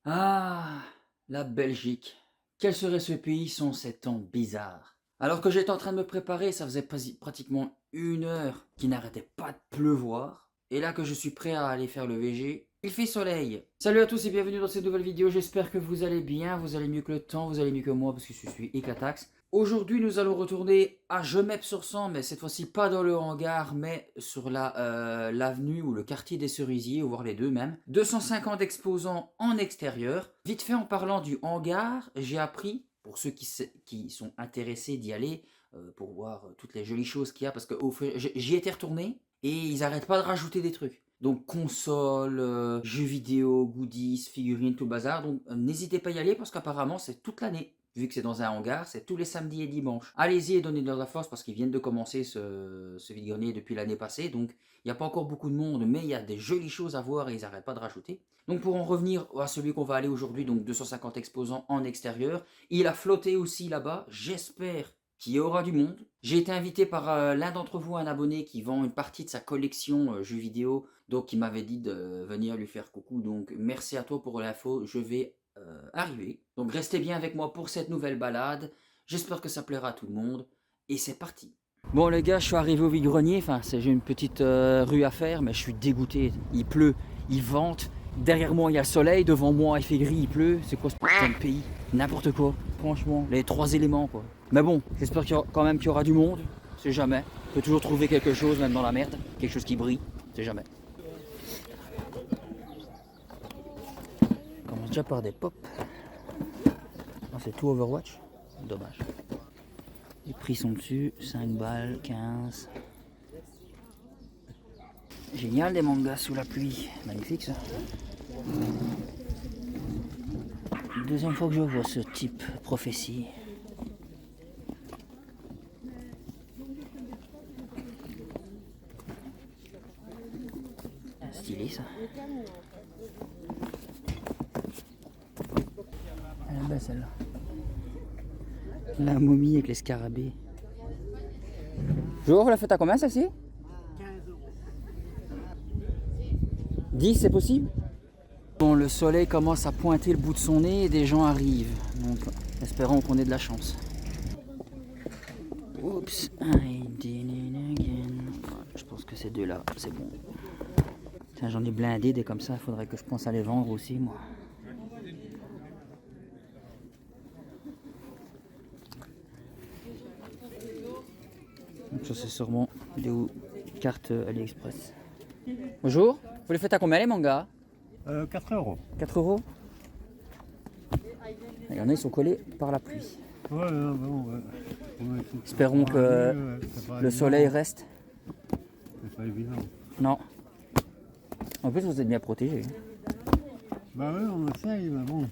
Ah, la Belgique. Quel serait ce pays sans ces temps bizarres? Alors que j'étais en train de me préparer, ça faisait pratiquement 1 heure qu'il n'arrêtait pas de pleuvoir. Et là que je suis prêt à aller faire le VG, il fait soleil. Salut à tous et bienvenue dans cette nouvelle vidéo. J'espère que vous allez bien, vous allez mieux que le temps, vous allez mieux que moi parce que je suis éclatax. Aujourd'hui, nous allons retourner à Gemep-sur-Sang, mais cette fois-ci pas dans le hangar, mais sur l'avenue ou le quartier des Cerisiers, ou voir les deux même. 250 exposants en extérieur. Vite fait, en parlant du hangar, j'ai appris, pour ceux qui sont intéressés d'y aller, pour voir toutes les jolies choses qu'il y a, parce que j'y étais retourné, et ils arrêtent pas de rajouter des trucs. Donc console, jeux vidéo, goodies, figurines, tout le bazar. Donc n'hésitez pas à y aller parce qu'apparemment c'est toute l'année. Vu que c'est dans un hangar, c'est tous les samedis et dimanches. Allez-y et donnez-leur la force parce qu'ils viennent de commencer ce vide-grenier depuis l'année passée. Donc il n'y a pas encore beaucoup de monde, mais il y a des jolies choses à voir et ils n'arrêtent pas de rajouter. Donc pour en revenir à celui qu'on va aller aujourd'hui, donc 250 exposants en extérieur, il a flotté aussi là-bas. J'espère qu'il y aura du monde. J'ai été invité par l'un d'entre vous, un abonné qui vend une partie de sa collection jeux vidéo, donc il m'avait dit de venir lui faire coucou. Donc merci à toi pour l'info, je vais arriver. Donc restez bien avec moi pour cette nouvelle balade. J'espère que ça plaira à tout le monde. Et c'est parti. Bon les gars, je suis arrivé au vide-grenier. Enfin, j'ai une petite rue à faire, mais je suis dégoûté. Il pleut, il vente. Derrière moi, il y a le soleil. Devant moi, il fait gris, il pleut. C'est quoi ce putain de pays? N'importe quoi. Franchement, les trois éléments quoi. Mais bon, j'espère quand même qu'il y aura du monde. C'est jamais. On peut toujours trouver quelque chose, même dans la merde. Quelque chose qui brille. C'est jamais. On commence déjà par des pops. Ah, c'est tout Overwatch. Dommage. Les prix sont dessus. 5 balles, 15. Génial des mangas sous la pluie. Magnifique ça. Deuxième fois que je vois ce type prophétie. Stylé ça. Elle est belle celle-là. La momie avec les scarabées. Bonjour, vous la faites à combien celle-ci? 10 c'est possible? Bon, le soleil commence à pointer le bout de son nez et des gens arrivent. Donc espérons qu'on ait de la chance. Oups, I did it again. Je pense que ces deux-là, c'est bon. Tiens, j'en ai blindé des comme ça, il faudrait que je pense à les vendre aussi, moi. Donc ça c'est sûrement des cartes AliExpress. Bonjour, vous les faites à combien les mangas? 4 euros. 4 euros. Il y en a, ils sont collés par la pluie. Ouais, bon, ouais. Espérons que le soleil reste. C'est pas évident. Non. En plus, vous êtes bien protégés. Bah ouais, on essaye, mais bon.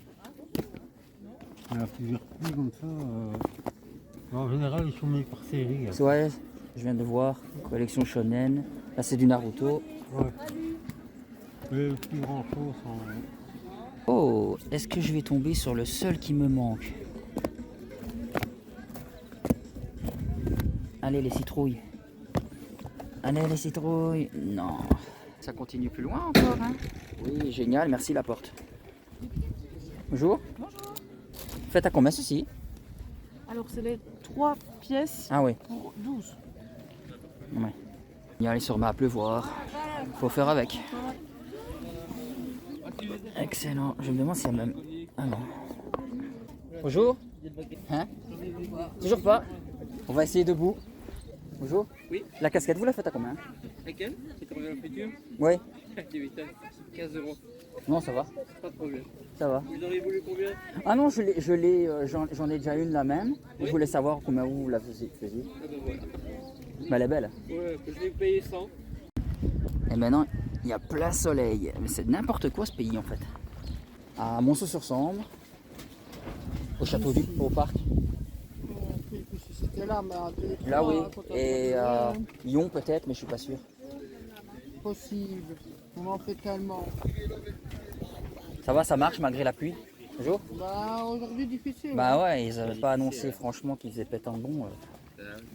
Il y a plusieurs prix comme ça. En général, ils sont mis par série. Hein. Ouais, je viens de voir. Collection Shonen. Là, c'est du Naruto. Ouais. Mais plus grand chose. Oh, est-ce que je vais tomber sur le seul qui me manque? Allez, les citrouilles. Allez, les citrouilles. Non. Ça continue plus loin encore, hein? Oui, génial. Merci la porte. Bonjour. Bonjour. Faites à combien ceci? Alors c'est les 3 pièces Ah oui. pour 12. Ouais. Il y a sur ma pleuvoir. Faut faire avec. Excellent. Je me demande s'il y a même. Ah non. Bonjour. Hein? Toujours pas. On va essayer debout. Bonjour. Oui. La casquette, vous la faites à combien? Laquelle? C'est pour la future? Oui. 15 euros. Non, ça va. Pas de problème. Ça va. Vous en avez voulu combien? Ah non, j'en ai déjà une la même. Je voulais savoir combien vous la faisiez. Ah ben voilà. Mais elle est belle. Ouais, je vais vous payer 100. Et maintenant, il y a plein soleil. Mais c'est n'importe quoi ce pays en fait. À Monceau-sur-Sambre, au parc. C'était là, mais Là oui. Et Lyon peut-être, mais je suis pas sûr. possible. On en fait tellement. Ça va, ça marche malgré la pluie? Bonjour. Bah aujourd'hui difficile. Bah ouais, ils avaient pas annoncé franchement qu'ils faisaient péter un bon.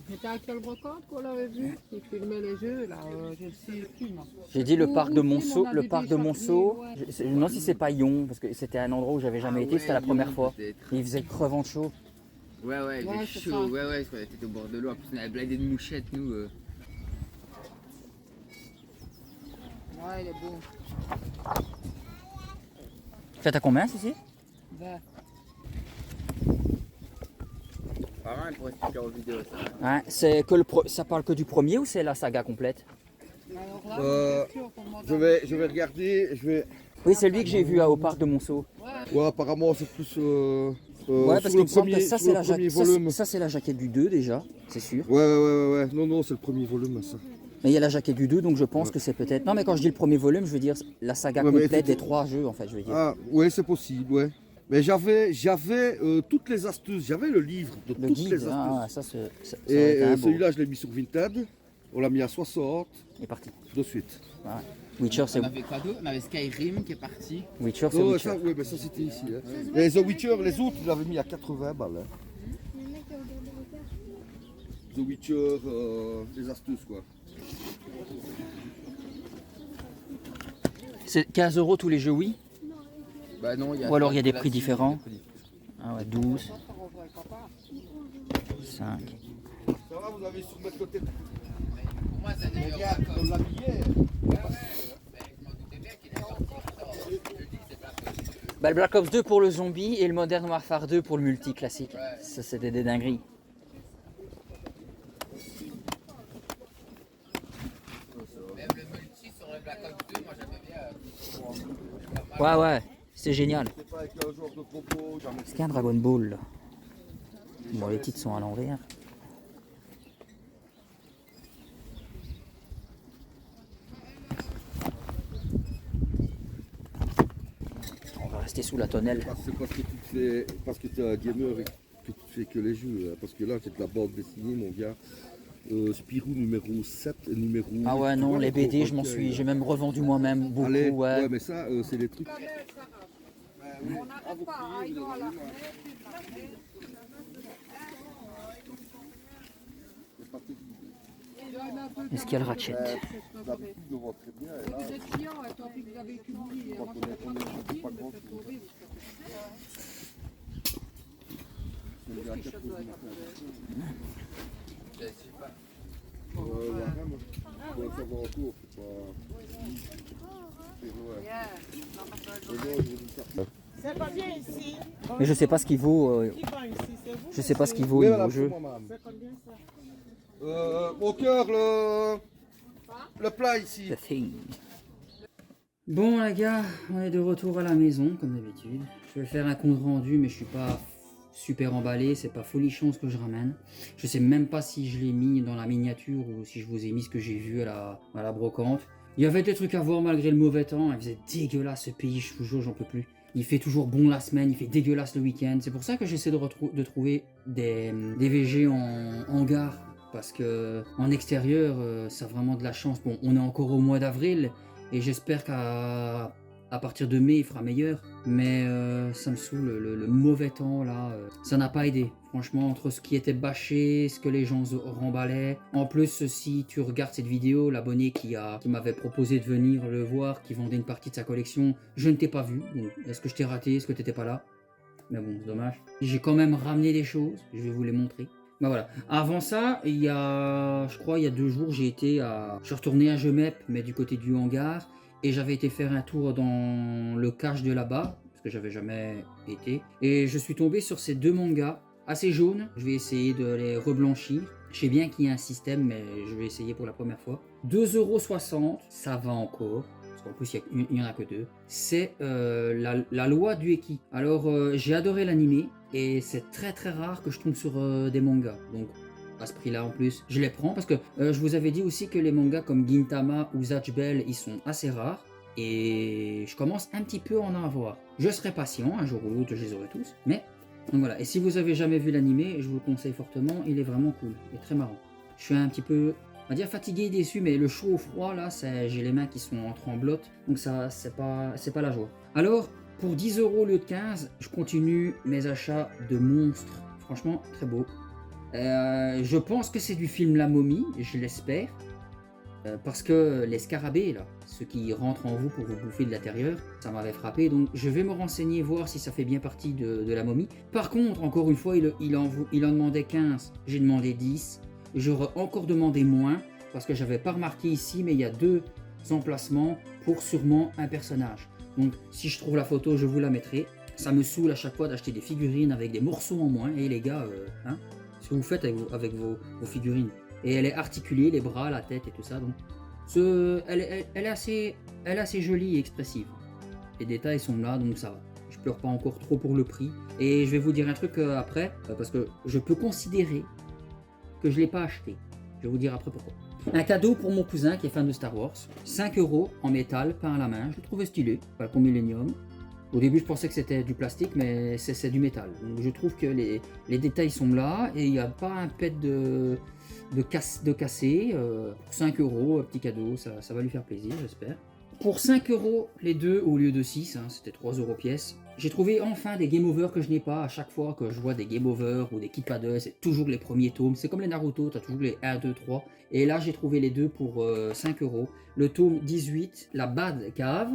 C'était à quel brocante qu'on l'avait vu? Il filmait les jeux, là, je ne sais plus, moi. J'ai dit le Ou- parc ou de film, Monceau, on le avait parc de déjà Monceau. vu, ouais. Je me demande si c'est pas Yon, parce que c'était un endroit où j'avais jamais été, c'était la première fois. Et il faisait crevant chaud. Ouais, il Ouais, était c'est chaud, ça. parce qu'on était au bord de l'eau, en plus on avait blindé de mouchettes, nous. Ouais, il est beau. Faites à combien ceci? Ben, Pas mal pour expliquer en vidéo ça. Hein, c'est que ça parle que du premier ou c'est la saga complète? alors là, bien sûr, pour moi, Je vais regarder, Oui, c'est lui que j'ai vu au parc de Monceau. Ouais, apparemment c'est plus Ouais, parce sur qu'il le me semble que premier, ça sur c'est le la, premier ça, volume. ça, c'est la jaquette du 2 déjà, c'est sûr. Ouais. Non, c'est le premier volume, ça. Mais il y a la jaquette du 2, donc je pense Ouais. que c'est peut-être... Non, mais quand je dis le premier volume, je veux dire la saga Ouais, mais complète c'est- des 3 jeux, en fait, je veux dire. Ah, ouais, c'est possible, ouais. Mais j'avais toutes les astuces, j'avais le livre de Le toutes guide, les astuces. ah, ça aurait Et été un beau. celui-là, je l'ai mis sur Vinted. On l'a mis à 60 Il est parti. de suite. Witcher, c'est On avait quoi d'autre? On avait Skyrim qui est parti. Witcher, c'est Non, Witcher. ça, ouais, mais ça c'était ici. Hein. Et The Witcher, les autres, ils l'avaient mis à 80 balles. Hein. The Witcher, les astuces, quoi. C'est 15 € tous les jeux, oui. Bah non, Ou alors il y a des prix là-dessus, différents. il y a des prix. Ah ouais, 12, 5. Ça va, vous avez su mettre le tête. Pour moi, ça devait Regarde, on l'a mis hier. Je m'en doutais bien qu'il est sorti. Je dis que c'est pas possible. Bah, le Black Ops 2 pour le zombie et le Modern Warfare 2 pour le multi classique. Ça, c'était des dingueries. Même le multi sur le Black Ops 2, moi j'aimais bien. Ouais, c'est génial. C'est pas avec un genre de propos, jamais. C'est qu'un Dragon Ball là. Bon, les titres sont à l'envers. On va rester sous la tonnelle. C'est parce que tu es un gamer et que tu fais que les jeux. Hein. Parce que là, c'est de la bande dessinée, mon gars. Spirou numéro 7 et numéro 8. Ah ouais, Tu non, vois, les gros BD, j'ai recueils, même revendu moi-même beaucoup, Allez, ouais. mais ça, c'est des trucs. Est-ce qu'il y a le Ratchet? D'habitude, on voit très bien. Et là, vous êtes chiant, et tant pis que vous avez étudié. Moi, je ne pas étudié, pas mais grand c'est horrible. c'est bien 80. Je sais pas. Ouais, ça va en cours, c'est pas. C'est combien ici? Mais je sais pas ce qu'il vaut, Qui vend ici? C'est vous? je sais pas ce qu'il vaut Oui, au voilà, niveau jeu. pour moi, madame. C'est combien ça? Au cœur, le plat ici. The Thing. Bon les gars, on est de retour à la maison comme d'habitude. Je vais faire un compte rendu mais je suis pas super emballé, c'est pas folichon ce que je ramène. Je sais même pas si je l'ai mis dans la miniature ou si je vous ai mis ce que j'ai vu à la brocante. Il y avait des trucs à voir malgré le mauvais temps, il faisait dégueulasse ce pays, je vous jure j'en peux plus. Il fait toujours bon la semaine, il fait dégueulasse le week-end. C'est pour ça que j'essaie de trouver des VG en hangar. Parce que en extérieur, ça a vraiment de la chance. Bon, on est encore au mois d'avril et j'espère qu'à partir de mai, il fera meilleur. Mais ça me saoule, le mauvais temps là, ça n'a pas aidé. Franchement, entre ce qui était bâché, ce que les gens remballaient. En plus, si tu regardes cette vidéo, l'abonné qui m'avait proposé de venir le voir, qui vendait une partie de sa collection, je ne t'ai pas vu. Est-ce que je t'ai raté? Est-ce que tu n'étais pas là? Mais bon, c'est dommage. J'ai quand même ramené des choses, je vais vous les montrer. Ben voilà. Avant ça, je crois il y a 2 jours, je suis retourné à Jemep, mais du côté du hangar, et j'avais été faire un tour dans le cache de là-bas, parce que j'avais jamais été, et je suis tombé sur ces 2 mangas, assez jaunes. Je vais essayer de les reblanchir. Je sais bien qu'il y a un système, mais je vais essayer pour la première fois. 2,60 €, ça va encore. En plus il n'y en a que 2, c'est la loi du Eki. Alors j'ai adoré l'animé et c'est très très rare que je tombe sur des mangas, donc à ce prix là en plus je les prends parce que je vous avais dit aussi que les mangas comme Gintama ou Zatch Bell ils sont assez rares et je commence un petit peu à en avoir. Je serai patient, un jour ou l'autre je les aurai tous, mais donc voilà. Et si vous avez jamais vu l'animé, je vous le conseille fortement, il est vraiment cool et très marrant. Je suis un petit peu, on va dire fatigué et déçu, mais le chaud au froid là, j'ai les mains qui sont en tremblote, donc ça c'est pas la joie. Alors pour 10 € au lieu de 15, je continue mes achats de monstres. Franchement très beau. Je pense que c'est du film La Momie, je l'espère. Parce que les scarabées, là, ceux qui rentrent en vous pour vous bouffer de l'intérieur, ça m'avait frappé. Donc je vais me renseigner, voir si ça fait bien partie de La Momie. Par contre, encore une fois, il en demandait 15. J'ai demandé 10. J'aurais encore demandé moins. Parce que j'avais pas remarqué ici, mais il y a 2 emplacements pour sûrement un personnage. Donc si je trouve la photo, je vous la mettrai. Ça me saoule à chaque fois d'acheter des figurines avec des morceaux en moins. Et les gars, ce que vous faites avec vos figurines. Et elle est articulée, les bras, la tête et tout ça. Donc, elle est assez jolie et expressive. Les détails sont là, donc ça va. Je pleure pas encore trop pour le prix. Et je vais vous dire un truc après, parce que je peux considérer que je ne l'ai pas acheté. Je vais vous dire après pourquoi. Un cadeau pour mon cousin qui est fan de Star Wars. 5 € en métal, peint à la main. Je le trouvais stylé. Falcon Millennium. Au début, je pensais que c'était du plastique, mais c'est du métal. Donc, je trouve que les détails sont là et il n'y a pas un pet de cassé. Pour 5 €, petit cadeau, ça va lui faire plaisir, j'espère. Pour 5 € les deux au lieu de 6, c'était 3 € pièce. J'ai trouvé enfin des game over que je n'ai pas. À chaque fois que je vois des game over ou des kit paddles, c'est toujours les premiers tomes. C'est comme les Naruto, tu as toujours les 1, 2, 3. Et là, j'ai trouvé les deux pour 5 €. Le tome 18, la Bad Cave.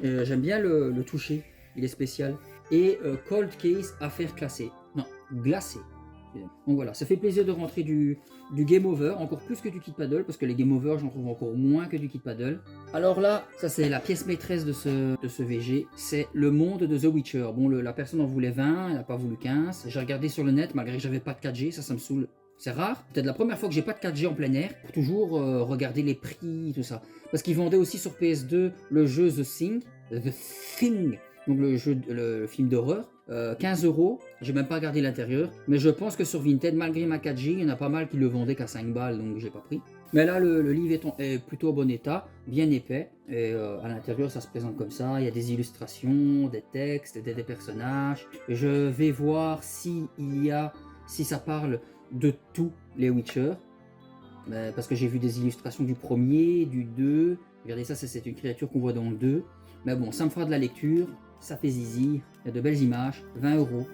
J'aime bien le toucher, il est spécial. Et Cold Case, affaire classée. Non, glacée. Donc voilà, ça fait plaisir de rentrer du game over, encore plus que du kit paddle, parce que les game over, j'en trouve encore moins que du kit paddle. Alors là, ça c'est la pièce maîtresse de ce VG, c'est le monde de The Witcher. Bon, la personne en voulait 20, elle n'a pas voulu 15. J'ai regardé sur le net, malgré que j'avais pas de 4G, ça me saoule. C'est rare, peut-être la première fois que j'ai pas de 4G en plein air, pour toujours regarder les prix, tout ça. Parce qu'ils vendaient aussi sur PS2 le jeu The Thing, donc le film d'horreur, 15 €, j'ai même pas regardé l'intérieur, mais je pense que sur Vinted, malgré ma 4G, il y en a pas mal qui le vendaient qu'à 5 balles, donc j'ai pas pris. Mais là, le livre est plutôt en bon état, bien épais, et à l'intérieur, ça se présente comme ça, il y a des illustrations, des textes, des personnages. Je vais voir si ça parle de tous les Witcher, parce que j'ai vu des illustrations du premier, du 2, regardez ça, c'est une créature qu'on voit dans le 2, mais bon, ça me fera de la lecture, ça fait zizi, il y a de belles images, 20 €,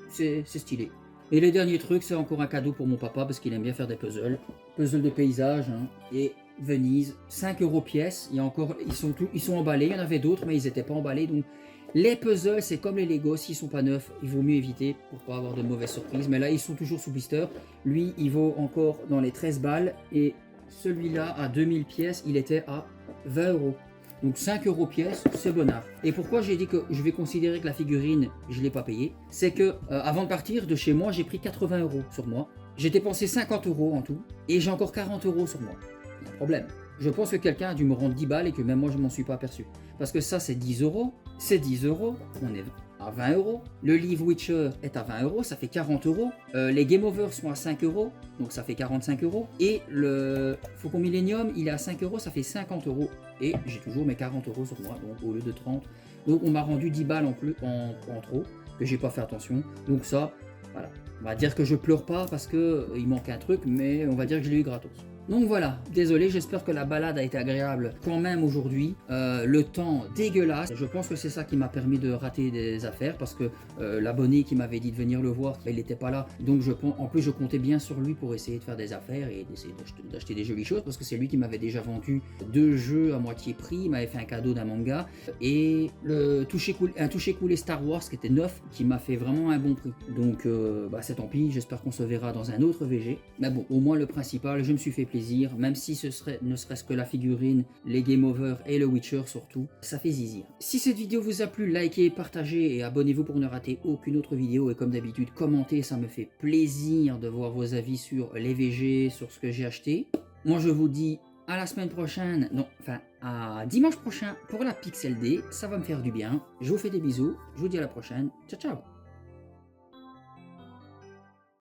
c'est stylé. Et le dernier truc, c'est encore un cadeau pour mon papa, parce qu'il aime bien faire des puzzles de paysages, et Venise, 5 € pièce, il y a encore, ils sont emballés, il y en avait d'autres, mais ils n'étaient pas emballés, donc les puzzles, c'est comme les Lego, s'ils sont pas neufs, il vaut mieux éviter pour pas avoir de mauvaises surprises. Mais là, ils sont toujours sous blister. Lui, il vaut encore dans les 13 balles. Et celui-là, à 2000 pièces, il était à 20 €. Donc 5 € pièce, c'est bonnard. Et pourquoi j'ai dit que je vais considérer que la figurine, je ne l'ai pas payée, c'est que avant de partir de chez moi, j'ai pris 80 € sur moi. J'ai dépensé 50 € en tout. Et j'ai encore 40 € sur moi. Il y a un problème. Je pense que quelqu'un a dû me rendre 10 balles et que même moi je m'en suis pas aperçu. Parce que ça c'est 10 €, c'est 10 €, on est à 20 €. Le livre Witcher est à 20 €, ça fait 40 €. Les Game Over sont à 5 €, donc ça fait 45 €. Et le Faucon Millennium, il est à 5 €, ça fait 50 €. Et j'ai toujours mes 40 € sur moi, donc au lieu de 30. Donc on m'a rendu 10 balles en trop, que j'ai pas fait attention. Donc ça, voilà. On va dire que je pleure pas parce que il manque un truc, mais on va dire que je l'ai eu gratos. Donc voilà, désolé, j'espère que la balade a été agréable quand même aujourd'hui. Le temps dégueulasse, je pense que c'est ça qui m'a permis de rater des affaires parce que l'abonné qui m'avait dit de venir le voir, il n'était pas là. Donc en plus je comptais bien sur lui pour essayer de faire des affaires et d'essayer d'acheter des jolies choses parce que c'est lui qui m'avait déjà vendu 2 jeux à moitié prix, il m'avait fait un cadeau d'un manga et un toucher coulé Star Wars qui était neuf, qui m'a fait vraiment un bon prix. Donc c'est tant pis, j'espère qu'on se verra dans un autre VG. Mais bon, au moins le principal, je me suis fait plaisir, même si ne serait-ce que la figurine, les Game Over et le Witcher surtout, ça fait zizir. Si cette vidéo vous a plu, likez, partagez et abonnez-vous pour ne rater aucune autre vidéo et comme d'habitude, commentez, ça me fait plaisir de voir vos avis sur les VG, sur ce que j'ai acheté. Moi je vous dis à la semaine prochaine, à dimanche prochain pour la Pixel Day, ça va me faire du bien. Je vous fais des bisous, je vous dis à la prochaine, ciao ciao.